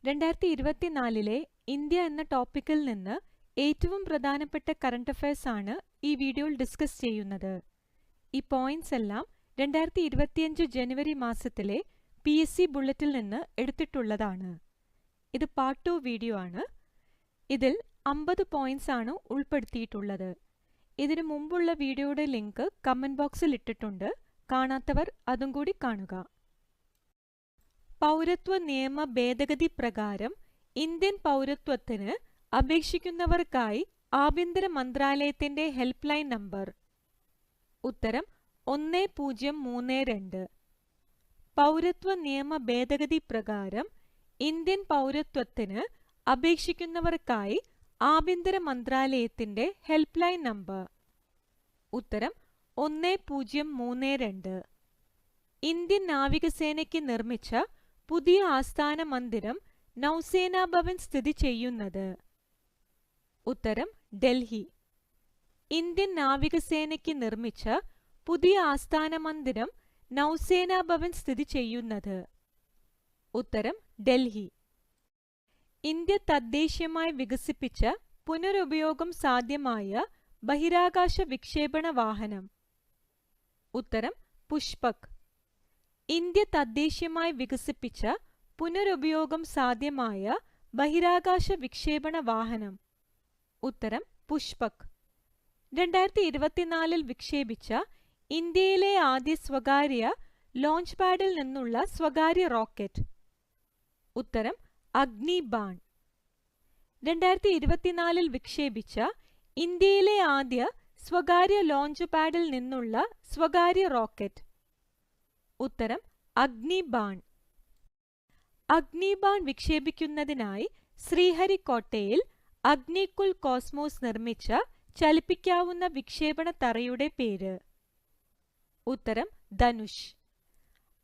2024 India എന്ന ടോപ്പിക്കിൽ നിന്ന് ഏറ്റവും പ്രധാനപ്പെട്ട കറന്റ് അഫയേഴ്സ് ആണ് ഈ വീഡിയോയിൽ ഡിസ്കസ് ചെയ്യുന്നത്. ഈ പോയിന്റ്സ് എല്ലാം 2025 ജനുവരി മാസത്തിലെ PSC ബുള്ളറ്റിൽ നിന്ന് എടുത്തിട്ടുള്ളതാണ്. ഇത് പാർട്ട് 2 വീഡിയോ ആണ്. ഇതിൽ 50 പോയിന്റ്സ് ആണ് ഉൾപ്പെടുത്തിയിട്ടുള്ളത്. ഇതിനു മുമ്പുള്ള വീഡിയോയുടെ ലിങ്ക് കമന്റ് ബോക്സിൽ ഇട്ടിട്ടുണ്ട്. കാണാത്തവർ അതും കൂടി കാണുക. പൗരത്വ നിയമ ഭേദഗതി പ്രകാരം ഇന്ത്യൻ പൗരത്വത്തിന് അപേക്ഷിക്കുന്നവർക്കായി ആഭ്യന്തര മന്ത്രാലയത്തിന്റെ ഹെൽപ്പ് ലൈൻ നമ്പർ. ഉത്തരം 1032. പൗരത്വ നിയമ ഭേദഗതി പ്രകാരം ഇന്ത്യൻ പൗരത്വത്തിന് അപേക്ഷിക്കുന്നവർക്കായി ആഭ്യന്തര മന്ത്രാലയത്തിന്റെ ഹെൽപ്പ് ലൈൻ നമ്പർ. ഉത്തരം 1032. ഇന്ത്യൻ നാവികസേനയ്ക്ക് നിർമ്മിച്ച പുതിയ ആസ്ഥാന മന്ദിരം നൗസേനാ ഭവൻ സ്ഥിതി ചെയ്യുന്നത്. ഉത്തരം ഡൽഹി. ഇന്ത്യൻ നാവികസേനയ്ക്ക് നിർമ്മിച്ച പുതിയ ആസ്ഥാന മന്ദിരം നൗസേനാ ഭവൻ സ്ഥിതി ചെയ്യുന്നത്. ഉത്തരം ഡൽഹി. ഇന്ത്യ തദ്ദേശീയമായി വികസിപ്പിച്ച പുനരുപയോഗം സാധ്യമായ ബഹിരാകാശ വിക്ഷേപണ വാഹനം. ഉത്തരം പുഷ്പക്. ഇന്ത്യ തദ്ദേശീയമായി വികസിപ്പിച്ച പുനരുപയോഗം സാധ്യമായ ബഹിരാകാശ വിക്ഷേപണ വാഹനം. ഉത്തരം പുഷ്പക്. 2024 വിക്ഷേപിച്ച ഇന്ത്യയിലെ ആദ്യ സ്വകാര്യ ലോഞ്ച് പാഡിൽ നിന്നുള്ള സ്വകാര്യ റോക്കറ്റ്. ഉത്തരം അഗ്നിബാൺ. 2024 വിക്ഷേപിച്ച ഇന്ത്യയിലെ ആദ്യ സ്വകാര്യ ലോഞ്ച് പാഡിൽ നിന്നുള്ള സ്വകാര്യ റോക്കറ്റ്. ഉത്തരം അഗ്നിബാൺ. അഗ്നിബാൺ വിക്ഷേപിക്കുന്നതിനായി ശ്രീഹരിക്കോട്ടയിൽ അഗ്നികുൽ കോസ്മോസ് നിർമ്മിച്ച ചലിപ്പിക്കാവുന്ന വിക്ഷേപണ തറയുടെ പേര്. ഉത്തരം ധനുഷ്.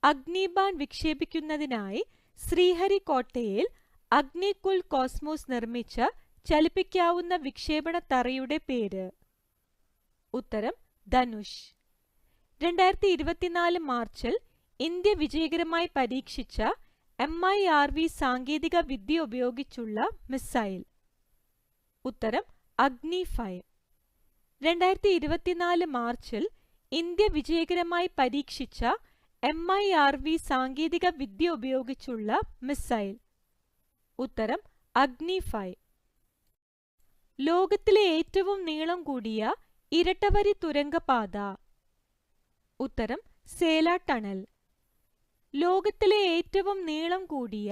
അഗ്നിബാൺ വിക്ഷേപിക്കുന്നതിനായി ശ്രീഹരിക്കോട്ടയിൽ അഗ്നികുൽ കോസ്മോസ് നിർമ്മിച്ച ചലിപ്പിക്കാവുന്ന വിക്ഷേപണ തറയുടെ പേര്. ഉത്തരം ധനുഷ്. 2024 മാർച്ചിൽ ഇന്ത്യ വിജയകരമായി പരീക്ഷിച്ച MIRV സാങ്കേതിക വിദ്യ ഉപയോഗിച്ചുള്ള മിസൈൽ. ഉത്തരം അഗ്നി 5. 2024 മാർച്ചിൽ ഇന്ത്യ വിജയകരമായി പരീക്ഷിച്ച MIRV സാങ്കേതിക വിദ്യ ഉപയോഗിച്ചുള്ള മിസൈൽ. ഉത്തരം അഗ്നി 5. ലോകത്തിലെ ഏറ്റവും നീളം കൂടിയ ഇരട്ടവരി തുരങ്കപാത. ഉത്തരം സേല ടണൽ. ലോകത്തിലെ ഏറ്റവും നീളം കൂടിയ